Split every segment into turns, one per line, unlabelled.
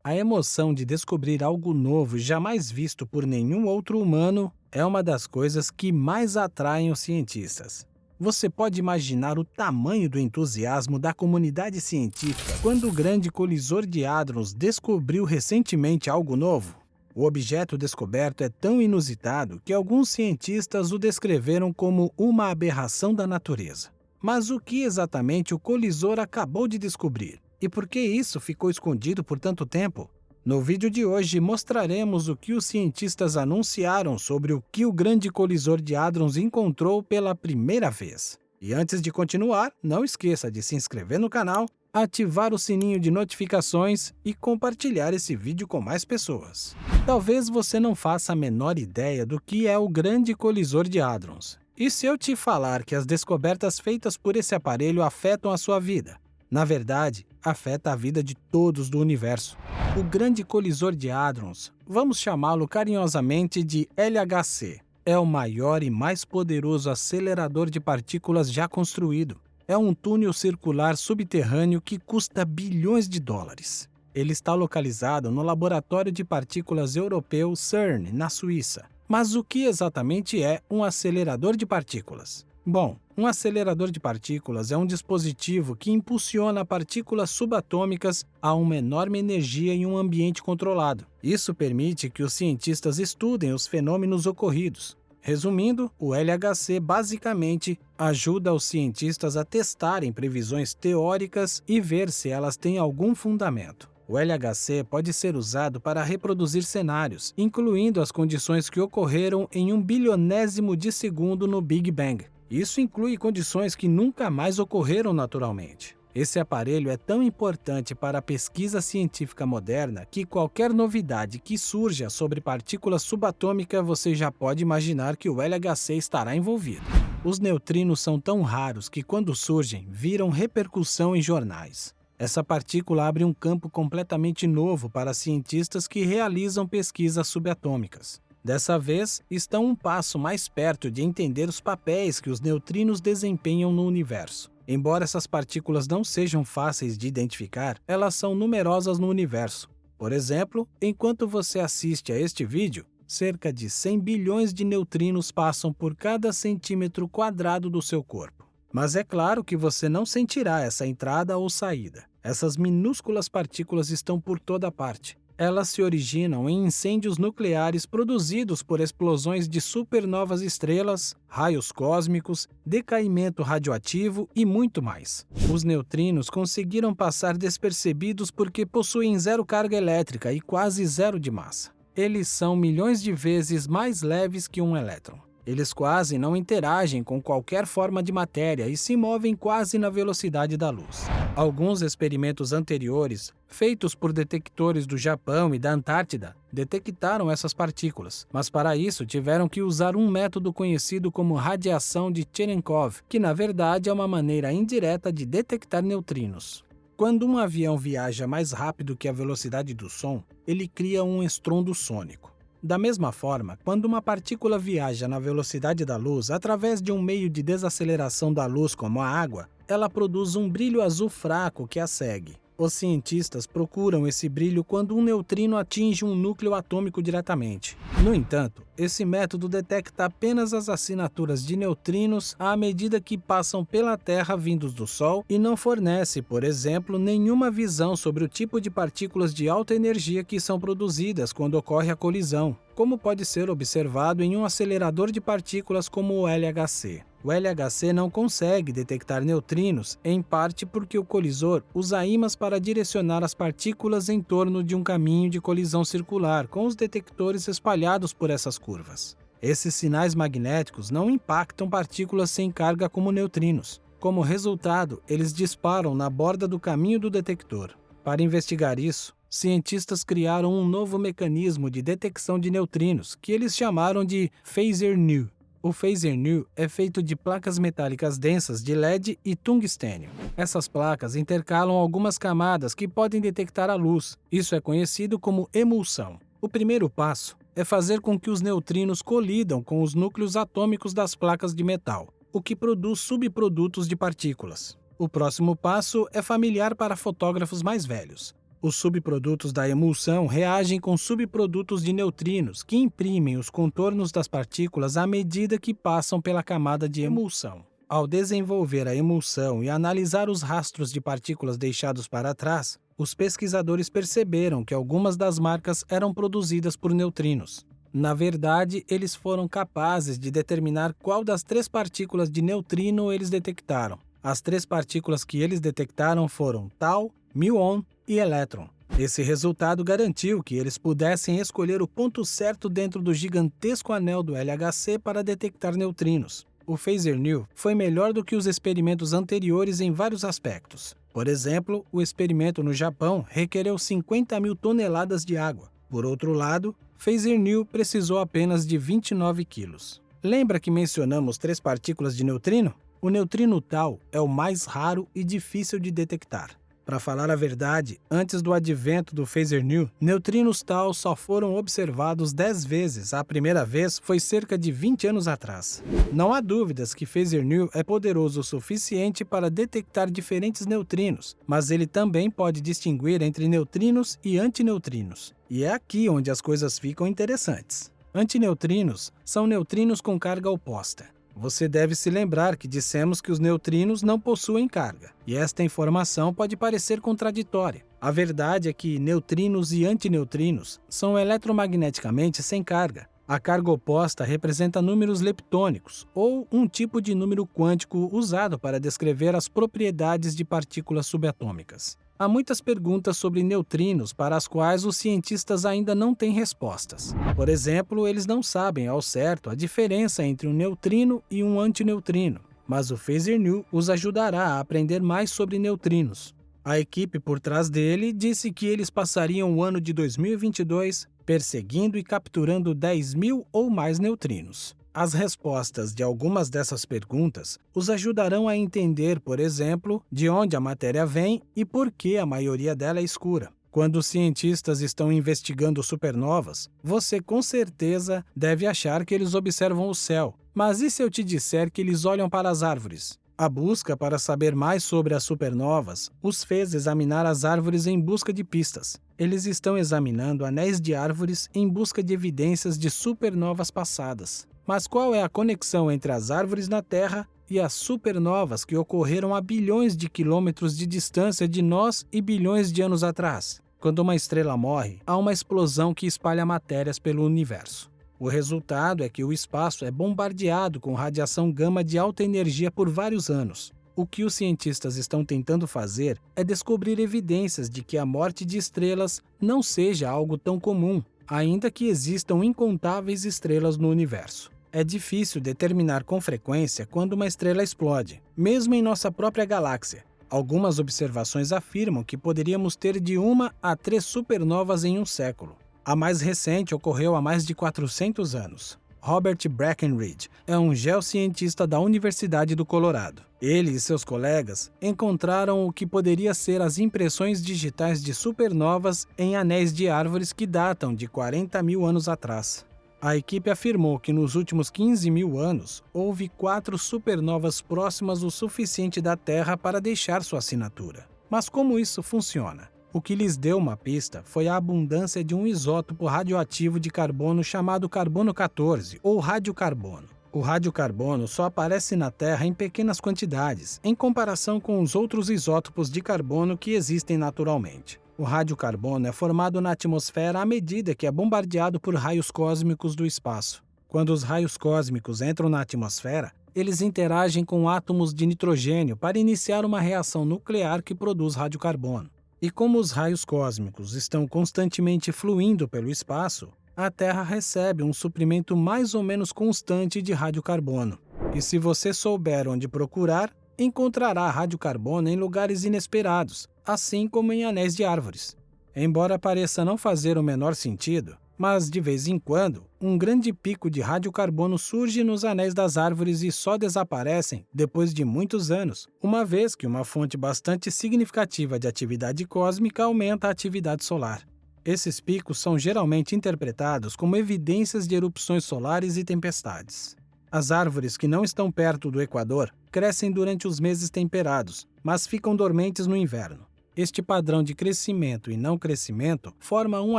A emoção de descobrir algo novo jamais visto por nenhum outro humano é uma das coisas que mais atraem os cientistas. Você pode imaginar o tamanho do entusiasmo da comunidade científica quando o grande colisor de hadrons descobriu recentemente algo novo? O objeto descoberto é tão inusitado que alguns cientistas o descreveram como uma aberração da natureza. Mas o que exatamente o colisor acabou de descobrir? E por que isso ficou escondido por tanto tempo? No vídeo de hoje mostraremos o que os cientistas anunciaram sobre o que o grande colisor de hadrons encontrou pela primeira vez. E antes de continuar, não esqueça de se inscrever no canal, ativar o sininho de notificações e compartilhar esse vídeo com mais pessoas. Talvez você não faça a menor ideia do que é o grande colisor de hadrons. E se eu te falar que as descobertas feitas por esse aparelho afetam a sua vida? Na verdade, afeta a vida de todos do universo. O grande colisor de hadrons, vamos chamá-lo carinhosamente de LHC, é o maior e mais poderoso acelerador de partículas já construído. É um túnel circular subterrâneo que custa bilhões de dólares. Ele está localizado no Laboratório de Partículas Europeu CERN, na Suíça. Mas o que exatamente é um acelerador de partículas? Bom, um acelerador de partículas é um dispositivo que impulsiona partículas subatômicas a uma enorme energia em um ambiente controlado. Isso permite que os cientistas estudem os fenômenos ocorridos. Resumindo, o LHC basicamente ajuda os cientistas a testarem previsões teóricas e ver se elas têm algum fundamento. O LHC pode ser usado para reproduzir cenários, incluindo as condições que ocorreram em 1 bilionésimo de segundo no Big Bang. Isso inclui condições que nunca mais ocorreram naturalmente. Esse aparelho é tão importante para a pesquisa científica moderna que qualquer novidade que surja sobre partículas subatômicas você já pode imaginar que o LHC estará envolvido. Os neutrinos são tão raros que quando surgem, viram repercussão em jornais. Essa partícula abre um campo completamente novo para cientistas que realizam pesquisas subatômicas. Dessa vez, estão um passo mais perto de entender os papéis que os neutrinos desempenham no universo. Embora essas partículas não sejam fáceis de identificar, elas são numerosas no universo. Por exemplo, enquanto você assiste a este vídeo, cerca de 100 bilhões de neutrinos passam por cada centímetro quadrado do seu corpo. Mas é claro que você não sentirá essa entrada ou saída. Essas minúsculas partículas estão por toda parte. Elas se originam em incêndios nucleares produzidos por explosões de supernovas estrelas, raios cósmicos, decaimento radioativo e muito mais. Os neutrinos conseguiram passar despercebidos porque possuem zero carga elétrica e quase zero de massa. Eles são milhões de vezes mais leves que um elétron. Eles quase não interagem com qualquer forma de matéria e se movem quase na velocidade da luz. Alguns experimentos anteriores, feitos por detectores do Japão e da Antártida, detectaram essas partículas, mas para isso tiveram que usar um método conhecido como radiação de Cherenkov, que na verdade é uma maneira indireta de detectar neutrinos. Quando um avião viaja mais rápido que a velocidade do som, ele cria um estrondo sônico. Da mesma forma, quando uma partícula viaja na velocidade da luz através de um meio de desaceleração da luz como a água, ela produz um brilho azul fraco que a segue. Os cientistas procuram esse brilho quando um neutrino atinge um núcleo atômico diretamente. No entanto, esse método detecta apenas as assinaturas de neutrinos à medida que passam pela Terra vindos do Sol e não fornece, por exemplo, nenhuma visão sobre o tipo de partículas de alta energia que são produzidas quando ocorre a colisão, como pode ser observado em um acelerador de partículas como o LHC. O LHC não consegue detectar neutrinos, em parte porque o colisor usa ímãs para direcionar as partículas em torno de um caminho de colisão circular, com os detectores espalhados por essas curvas. Esses sinais magnéticos não impactam partículas sem carga como neutrinos. Como resultado, eles disparam na borda do caminho do detector. Para investigar isso, cientistas criaram um novo mecanismo de detecção de neutrinos, que eles chamaram de Phaser New. O Phaser New é feito de placas metálicas densas de LED e tungstênio. Essas placas intercalam algumas camadas que podem detectar a luz. Isso é conhecido como emulsão. O primeiro passo é fazer com que os neutrinos colidam com os núcleos atômicos das placas de metal, o que produz subprodutos de partículas. O próximo passo é familiar para fotógrafos mais velhos. Os subprodutos da emulsão reagem com subprodutos de neutrinos que imprimem os contornos das partículas à medida que passam pela camada de emulsão. Ao desenvolver a emulsão e analisar os rastros de partículas deixados para trás, os pesquisadores perceberam que algumas das marcas eram produzidas por neutrinos. Na verdade, eles foram capazes de determinar qual das 3 partículas de neutrino eles detectaram. As 3 partículas que eles detectaram foram tau, muon e elétron. Esse resultado garantiu que eles pudessem escolher o ponto certo dentro do gigantesco anel do LHC para detectar neutrinos. O Phaser New foi melhor do que os experimentos anteriores em vários aspectos. Por exemplo, o experimento no Japão requereu 50 mil toneladas de água. Por outro lado, Phaser New precisou apenas de 29 quilos. Lembra que mencionamos 3 partículas de neutrino? O neutrino tau é o mais raro e difícil de detectar. Para falar a verdade, antes do advento do Phaser New, neutrinos tau só foram observados 10 vezes. A primeira vez foi cerca de 20 anos atrás. Não há dúvidas que Phaser New é poderoso o suficiente para detectar diferentes neutrinos, mas ele também pode distinguir entre neutrinos e antineutrinos. E é aqui onde as coisas ficam interessantes. Antineutrinos são neutrinos com carga oposta. Você deve se lembrar que dissemos que os neutrinos não possuem carga, e esta informação pode parecer contraditória. A verdade é que neutrinos e antineutrinos são eletromagneticamente sem carga. A carga oposta representa números leptônicos, ou um tipo de número quântico usado para descrever as propriedades de partículas subatômicas. Há muitas perguntas sobre neutrinos para as quais os cientistas ainda não têm respostas. Por exemplo, eles não sabem ao certo a diferença entre um neutrino e um antineutrino, mas o Phaser New os ajudará a aprender mais sobre neutrinos. A equipe por trás dele disse que eles passariam o ano de 2022 perseguindo e capturando 10 mil ou mais neutrinos. As respostas de algumas dessas perguntas os ajudarão a entender, por exemplo, de onde a matéria vem e por que a maioria dela é escura. Quando os cientistas estão investigando supernovas, você com certeza deve achar que eles observam o céu. Mas e se eu te disser que eles olham para as árvores? A busca para saber mais sobre as supernovas os fez examinar as árvores em busca de pistas. Eles estão examinando anéis de árvores em busca de evidências de supernovas passadas. Mas qual é a conexão entre as árvores na Terra e as supernovas que ocorreram a bilhões de quilômetros de distância de nós e bilhões de anos atrás? Quando uma estrela morre, há uma explosão que espalha matérias pelo universo. O resultado é que o espaço é bombardeado com radiação gama de alta energia por vários anos. O que os cientistas estão tentando fazer é descobrir evidências de que a morte de estrelas não seja algo tão comum, ainda que existam incontáveis estrelas no universo. É difícil determinar com frequência quando uma estrela explode, mesmo em nossa própria galáxia. Algumas observações afirmam que poderíamos ter de 1 a 3 supernovas em um século. A mais recente ocorreu há mais de 400 anos. Robert Breckenridge é um geocientista da Universidade do Colorado. Ele e seus colegas encontraram o que poderia ser as impressões digitais de supernovas em anéis de árvores que datam de 40 mil anos atrás. A equipe afirmou que nos últimos 15 mil anos houve 4 supernovas próximas o suficiente da Terra para deixar sua assinatura. Mas como isso funciona? O que lhes deu uma pista foi a abundância de um isótopo radioativo de carbono chamado carbono 14, ou radiocarbono. O radiocarbono só aparece na Terra em pequenas quantidades, em comparação com os outros isótopos de carbono que existem naturalmente. O radiocarbono é formado na atmosfera à medida que é bombardeado por raios cósmicos do espaço. Quando os raios cósmicos entram na atmosfera, eles interagem com átomos de nitrogênio para iniciar uma reação nuclear que produz radiocarbono. E como os raios cósmicos estão constantemente fluindo pelo espaço, a Terra recebe um suprimento mais ou menos constante de radiocarbono. E se você souber onde procurar, encontrará radiocarbono em lugares inesperados, assim como em anéis de árvores. Embora pareça não fazer o menor sentido, mas de vez em quando, um grande pico de radiocarbono surge nos anéis das árvores e só desaparecem depois de muitos anos, uma vez que uma fonte bastante significativa de atividade cósmica aumenta a atividade solar. Esses picos são geralmente interpretados como evidências de erupções solares e tempestades. As árvores que não estão perto do Equador crescem durante os meses temperados, mas ficam dormentes no inverno. Este padrão de crescimento e não crescimento forma um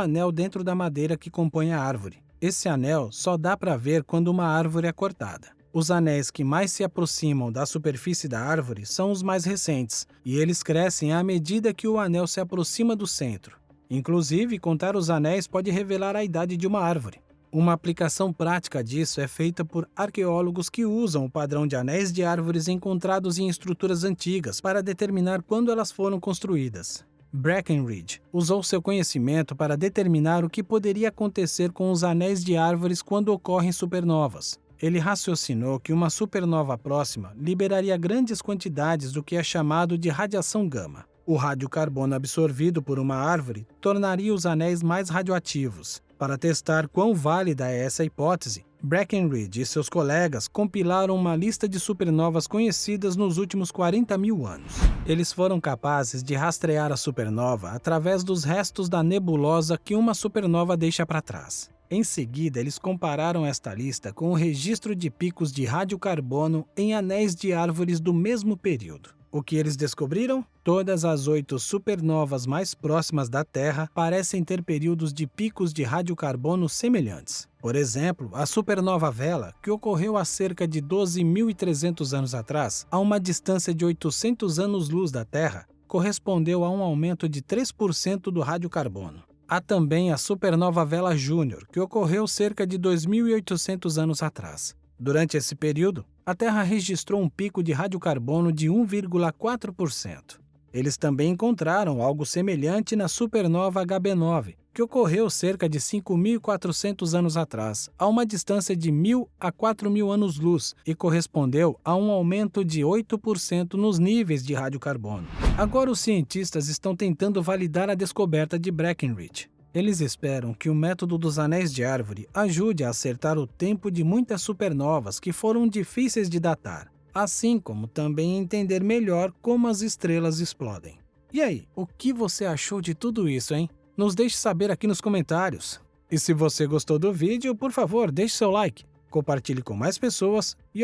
anel dentro da madeira que compõe a árvore. Esse anel só dá para ver quando uma árvore é cortada. Os anéis que mais se aproximam da superfície da árvore são os mais recentes, e eles crescem à medida que o anel se aproxima do centro. Inclusive, contar os anéis pode revelar a idade de uma árvore. Uma aplicação prática disso é feita por arqueólogos que usam o padrão de anéis de árvores encontrados em estruturas antigas para determinar quando elas foram construídas. Breckenridge usou seu conhecimento para determinar o que poderia acontecer com os anéis de árvores quando ocorrem supernovas. Ele raciocinou que uma supernova próxima liberaria grandes quantidades do que é chamado de radiação gama. O radiocarbono absorvido por uma árvore tornaria os anéis mais radioativos. Para testar quão válida é essa hipótese, Breckenridge e seus colegas compilaram uma lista de supernovas conhecidas nos últimos 40 mil anos. Eles foram capazes de rastrear a supernova através dos restos da nebulosa que uma supernova deixa para trás. Em seguida, eles compararam esta lista com o registro de picos de radiocarbono em anéis de árvores do mesmo período. O que eles descobriram? Todas as 8 supernovas mais próximas da Terra parecem ter períodos de picos de radiocarbono semelhantes. Por exemplo, a supernova Vela, que ocorreu há cerca de 12.300 anos atrás, a uma distância de 800 anos-luz da Terra, correspondeu a um aumento de 3% do radiocarbono. Há também a supernova Vela Júnior, que ocorreu cerca de 2.800 anos atrás. Durante esse período, a Terra registrou um pico de radiocarbono de 1,4%. Eles também encontraram algo semelhante na supernova HB9, que ocorreu cerca de 5.400 anos atrás, a uma distância de 1.000 a 4.000 anos-luz, e correspondeu a um aumento de 8% nos níveis de radiocarbono. Agora os cientistas estão tentando validar a descoberta de Breckenridge. Eles esperam que o método dos anéis de árvore ajude a acertar o tempo de muitas supernovas que foram difíceis de datar, assim como também entender melhor como as estrelas explodem. E aí, o que você achou de tudo isso, hein? Nos deixe saber aqui nos comentários. E se você gostou do vídeo, por favor, deixe seu like, compartilhe com mais pessoas e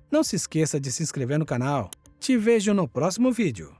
não se esqueça de se inscrever no canal. Te vejo no próximo vídeo.